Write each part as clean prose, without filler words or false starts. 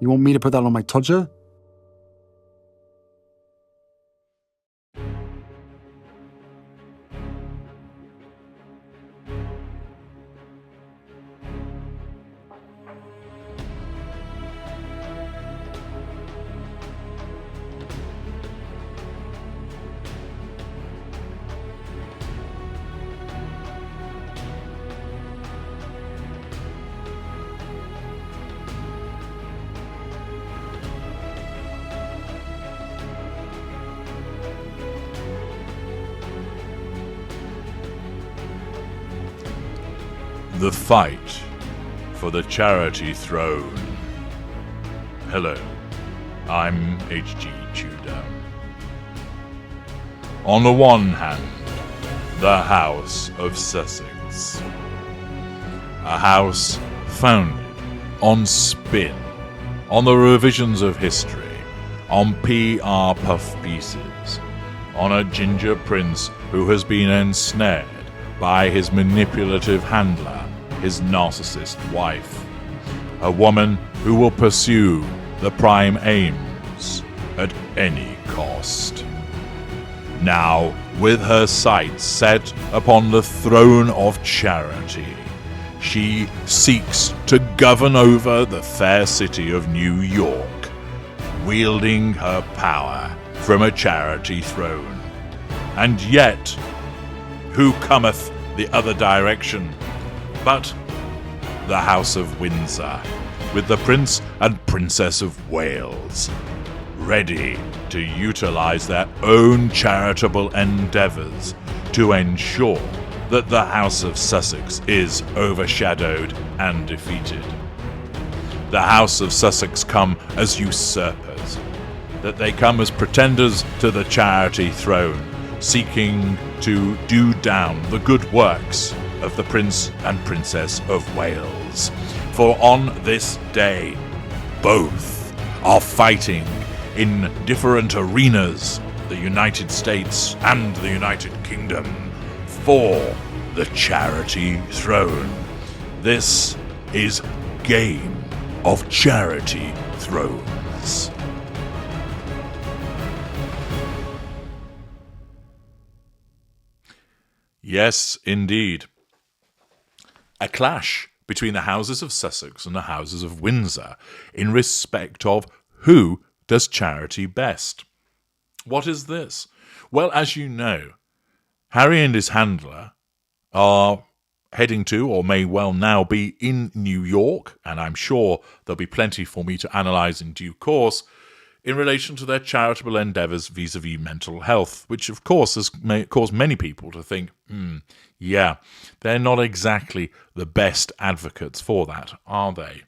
You want me to put that on my todger? The fight for the charity throne. Hello, I'm H.G. Tudor. On the one hand, the House of Sussex. A house founded on spin, on the revisions of history, on PR puff pieces, on a ginger prince who has been ensnared by his manipulative handler, his narcissist wife. A woman who will pursue the prime aims at any cost. Now, with her sights set upon the throne of charity, she seeks to govern over the fair city of New York, wielding her power from a charity throne. And yet, who cometh the other direction but the House of Windsor, with the Prince and Princess of Wales, ready to utilize their own charitable endeavours to ensure that the House of Sussex is overshadowed and defeated. The House of Sussex come as usurpers, that they come as pretenders to the charity throne, seeking to do down the good works of the Prince and Princess of Wales. For on this day, both are fighting in different arenas, the United States and the United Kingdom, for the charity throne. This is Game of Charity Thrones. Yes, indeed. A clash between the houses of Sussex and the houses of Windsor in respect of who does charity best. What is this? Well, as you know, Harry and his handler are heading to, or may well now be, in New York, and I'm sure there'll be plenty for me to analyse in due course, in relation to their charitable endeavours vis-à-vis mental health, which of course has caused many people to think, yeah, they're not exactly the best advocates for that, are they?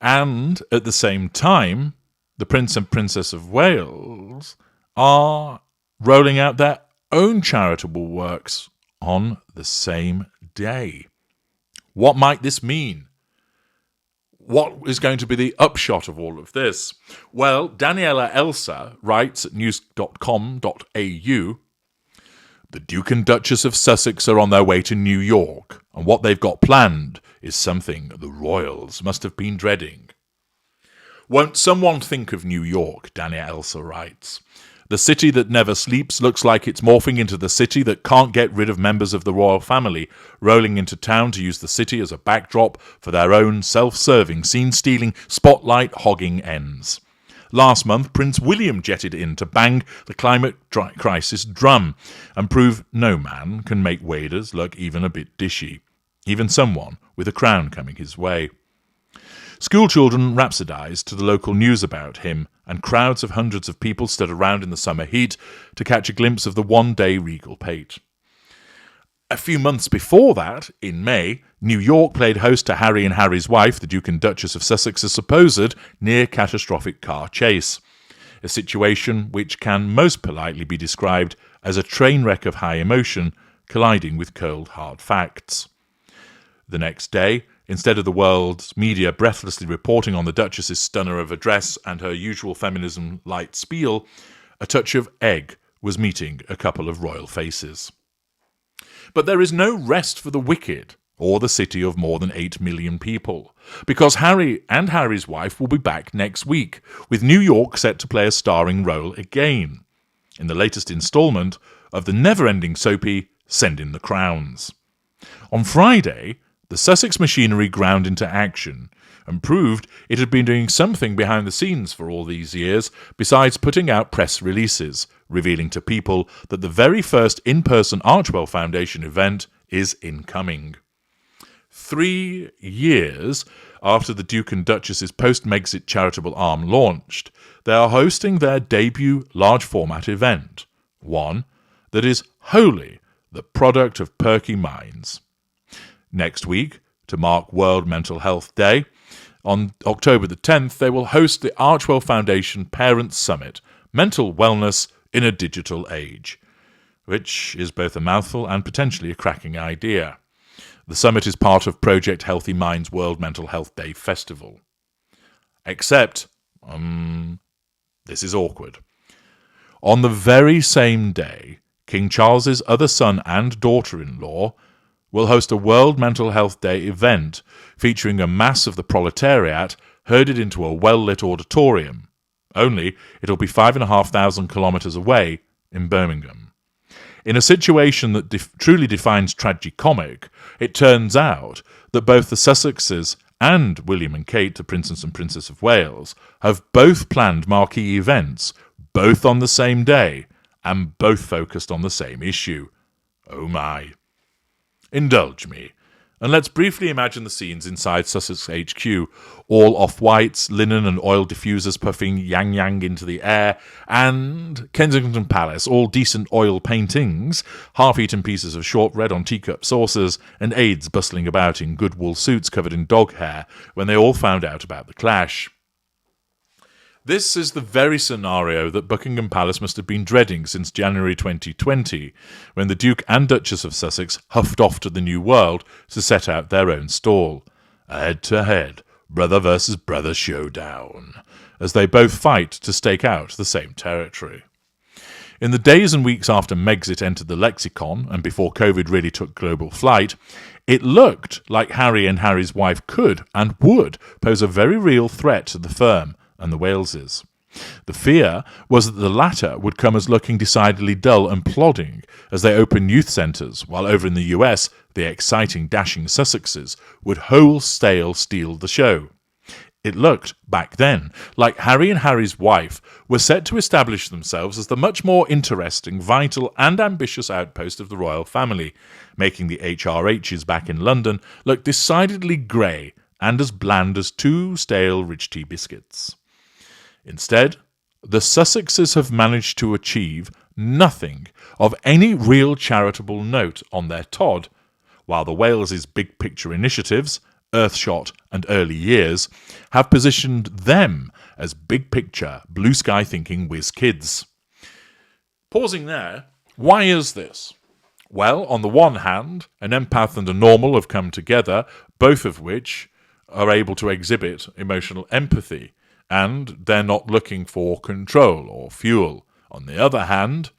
And at the same time, the Prince and Princess of Wales are rolling out their own charitable works on the same day. What might this mean? What is going to be the upshot of all of this? Well, Daniela Elsa writes at news.com.au, the Duke and Duchess of Sussex are on their way to New York, and what they've got planned is something the royals must have been dreading. Won't someone think of New York, Daniela Elsa writes. The city that never sleeps looks like it's morphing into the city that can't get rid of members of the royal family, rolling into town to use the city as a backdrop for their own self-serving, scene-stealing, spotlight-hogging ends. Last month, Prince William jetted in to bang the climate crisis drum and prove no man can make waders look even a bit dishy, even someone with a crown coming his way. Schoolchildren rhapsodised to the local news about him, and crowds of hundreds of people stood around in the summer heat to catch a glimpse of the one-day regal pate. A few months before that, in May, New York played host to Harry and Harry's wife, the Duke and Duchess of Sussex's supposed near-catastrophic car chase, a situation which can most politely be described as a train wreck of high emotion colliding with cold, hard facts. The next day, instead of the world's media breathlessly reporting on the Duchess's stunner of a dress and her usual feminism-light spiel, a touch of egg was meeting a couple of royal faces. But there is no rest for the wicked or the city of more than 8 million people, because Harry and Harry's wife will be back next week, with New York set to play a starring role again, in the latest instalment of the never-ending soapy Send in the Crowns. On Friday, the Sussex machinery ground into action and proved it had been doing something behind the scenes for all these years, besides putting out press releases, revealing to people that the very first in-person Archewell Foundation event is incoming. 3 years after the Duke and Duchess's post-Megxit charitable arm launched, they are hosting their debut large-format event, one that is wholly the product of perky minds. Next week, to mark World Mental Health Day, on October the 10th, they will host the Archewell Foundation Parents Summit, Mental Wellness in a Digital Age, which is both a mouthful and potentially a cracking idea. The summit is part of Project Healthy Minds World Mental Health Day Festival. Except, this is awkward. On the very same day, King Charles's other son and daughter-in-law will host a World Mental Health Day event featuring a mass of the proletariat herded into a well-lit auditorium. Only it'll be 5,500 kilometres away in Birmingham. In a situation that truly defines tragicomic, it turns out that both the Sussexes and William and Kate, the Prince and Princess of Wales, have both planned marquee events, both on the same day, and both focused on the same issue. Oh my. Indulge me, and let's briefly imagine the scenes inside Sussex HQ, all off-whites, linen and oil diffusers puffing yang-yang into the air, and Kensington Palace, all decent oil paintings, half-eaten pieces of shortbread on teacup saucers, and aides bustling about in good wool suits covered in dog hair when they all found out about the clash. This is the very scenario that Buckingham Palace must have been dreading since January 2020, when the Duke and Duchess of Sussex huffed off to the New World to set out their own stall. A head-to-head, brother versus brother showdown, as they both fight to stake out the same territory. In the days and weeks after Megxit entered the lexicon, and before COVID really took global flight, it looked like Harry and Harry's wife could and would pose a very real threat to the firm and the Waleses. The fear was that the latter would come as looking decidedly dull and plodding as they opened youth centres, while over in the US, the exciting, dashing Sussexes would wholesale steal the show. It looked, back then, like Harry and Harry's wife were set to establish themselves as the much more interesting, vital and ambitious outpost of the royal family, making the HRHs back in London look decidedly grey and as bland as 2 stale rich tea biscuits. Instead, the Sussexes have managed to achieve nothing of any real charitable note on their Todd, while the Wales' big picture initiatives, Earthshot and Early Years, have positioned them as big picture, blue sky thinking whiz kids. Pausing there, why is this? Well, on the one hand, an empath and a normal have come together, both of which are able to exhibit emotional empathy, and they're not looking for control or fuel. On the other hand,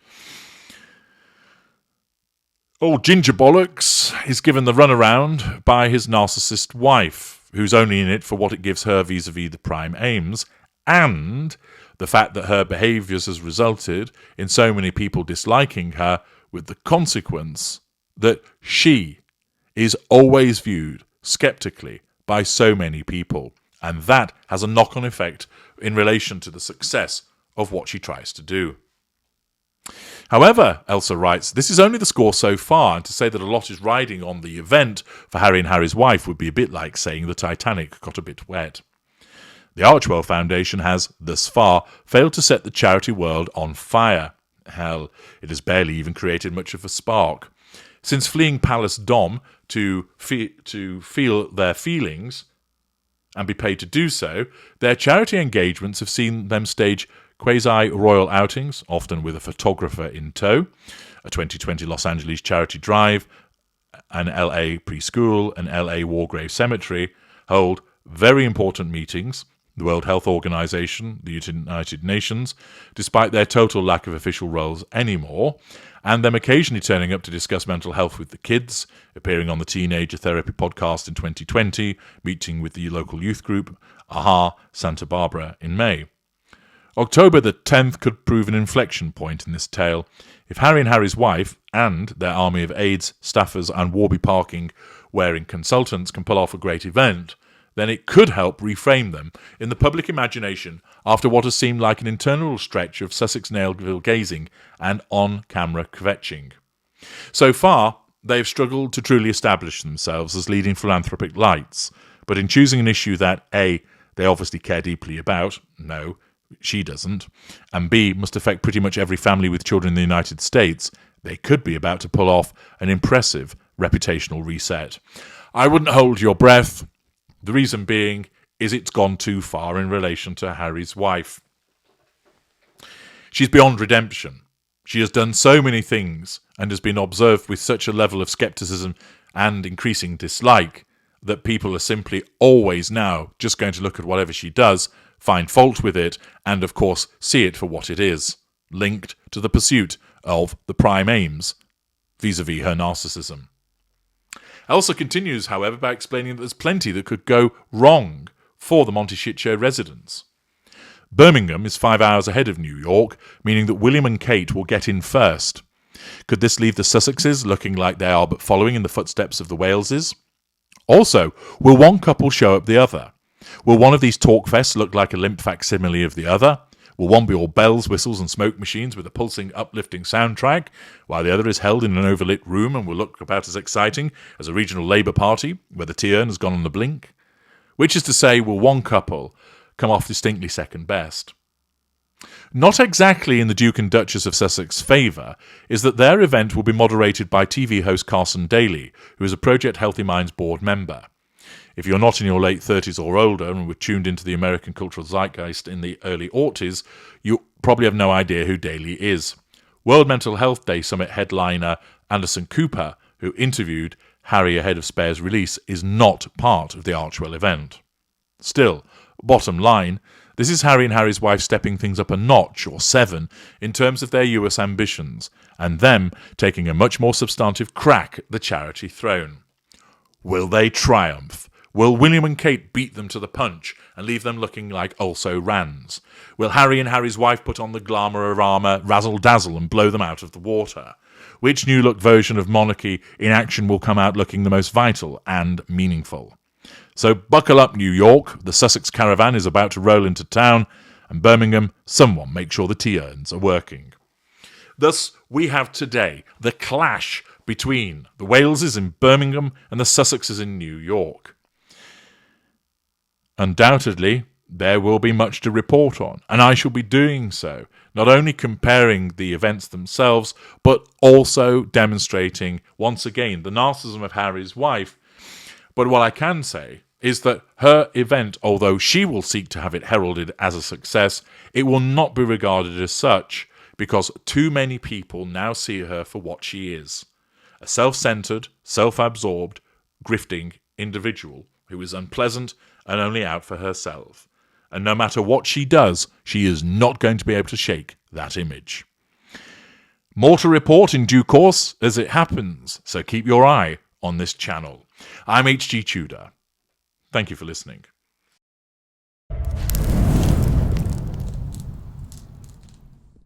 old Ginger Bollocks is given the runaround by his narcissist wife, who's only in it for what it gives her vis-a-vis the prime aims, and the fact that her behaviours has resulted in so many people disliking her, with the consequence that she is always viewed sceptically by so many people. And that has a knock-on effect in relation to the success of what she tries to do. However, Elsa writes, this is only the score so far, and to say that a lot is riding on the event for Harry and Harry's wife would be a bit like saying the Titanic got a bit wet. The Archewell Foundation has, thus far, failed to set the charity world on fire. Hell, it has barely even created much of a spark. Since fleeing Palace Dom to feel their feelings and be paid to do so, their charity engagements have seen them stage quasi-royal outings, often with a photographer in tow, a 2020 Los Angeles charity drive, an LA preschool, an LA War Grave Cemetery, hold very important meetings, the World Health Organization, the United Nations, despite their total lack of official roles anymore, and them occasionally turning up to discuss mental health with the kids, appearing on the Teenager Therapy podcast in 2020, meeting with the local youth group, AHA, Santa Barbara in May. October the 10th could prove an inflection point in this tale. If Harry and Harry's wife and their army of aides, staffers and Warby Parking wearing consultants can pull off a great event, then it could help reframe them in the public imagination after what has seemed like an internal stretch of Sussex nail gazing and on-camera kvetching. So far, they've struggled to truly establish themselves as leading philanthropic lights, but in choosing an issue that A, they obviously care deeply about, no, she doesn't, and B, must affect pretty much every family with children in the United States, they could be about to pull off an impressive reputational reset. I wouldn't hold your breath. The reason being is it's gone too far in relation to Harry's wife. She's beyond redemption. She has done so many things and has been observed with such a level of skepticism and increasing dislike that people are simply always now just going to look at whatever she does, find fault with it, and of course see it for what it is, linked to the pursuit of the prime aims, vis-a-vis her narcissism. Elsa continues, however, by explaining that there's plenty that could go wrong for the Monty Shit Show residents. Birmingham is 5 hours ahead of New York, meaning that William and Kate will get in first. Could this leave the Sussexes looking like they are but following in the footsteps of the Waleses? Also, will one couple show up the other? Will one of these talk fests look like a limp facsimile of the other? Will one be all bells, whistles and smoke machines with a pulsing, uplifting soundtrack, while the other is held in an overlit room and will look about as exciting as a regional Labour party where the tea urn has gone on the blink? Which is to say, will one couple come off distinctly second best? Not exactly in the Duke and Duchess of Sussex's favour is that their event will be moderated by TV host Carson Daly, who is a Project Healthy Minds board member. If you're not in your late 30s or older and were tuned into the American cultural zeitgeist in the early aughties, you probably have no idea who Daly is. World Mental Health Day Summit headliner Anderson Cooper, who interviewed Harry ahead of Spare's release, is not part of the Archwell event. Still, bottom line, this is Harry and Harry's wife stepping things up a notch, or 7, in terms of their US ambitions, and them taking a much more substantive crack at the charity throne. Will they triumph? Will William and Kate beat them to the punch and leave them looking like also-rans? Will Harry and Harry's wife put on the glamour of armour, razzle-dazzle and blow them out of the water? Which new-look version of monarchy in action will come out looking the most vital and meaningful? So buckle up, New York. The Sussex caravan is about to roll into town, and Birmingham, someone make sure the tea urns are working. Thus, we have today the clash between the Waleses in Birmingham and the Sussexes in New York. Undoubtedly, there will be much to report on, and I shall be doing so, not only comparing the events themselves, but also demonstrating, once again, the narcissism of Harry's wife. But what I can say is that her event, although she will seek to have it heralded as a success, it will not be regarded as such, because too many people now see her for what she is. A self-centered, self-absorbed, grifting individual who is unpleasant and only out for herself. And no matter what she does, she is not going to be able to shake that image. More to report in due course as it happens, so keep your eye on this channel. I'm H.G. Tudor. Thank you for listening.